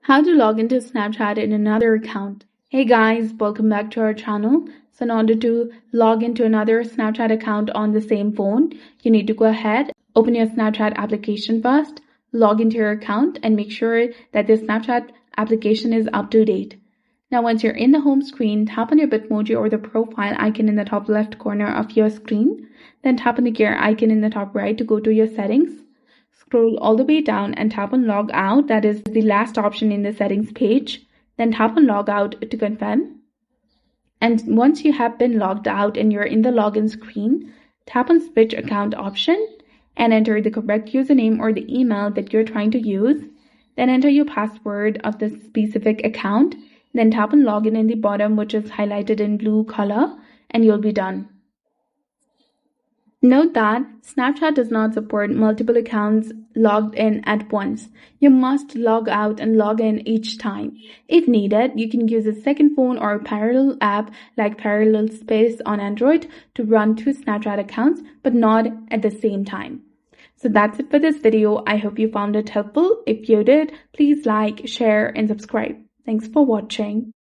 How to log into Snapchat in another account. Hey guys, welcome back to our channel. So in order to log into another Snapchat account on the same phone, you need to go ahead, open your Snapchat application first, log into your account and make sure that the Snapchat application is up to date. Now once you're in the home screen, tap on your Bitmoji or the profile icon in the top left corner of your screen. Then tap on the gear icon in the top right to go to your settings. Scroll all the way down and tap on log out, that is the last option in the settings page. Then tap on log out to confirm. And once you have been logged out and you're in the login screen, tap on switch account option and enter the correct username or the email that you're trying to use. Then enter your password of the specific account. Then tap on login in the bottom, which is highlighted in blue color, and you'll be done. Note that Snapchat does not support multiple accounts logged in at once. You must log out and log in each time. If needed, you can use a second phone or a parallel app like Parallel Space on Android to run two Snapchat accounts, but not at the same time. So that's it for this video. I hope you found it helpful. If you did, please like, share, and subscribe. Thanks for watching.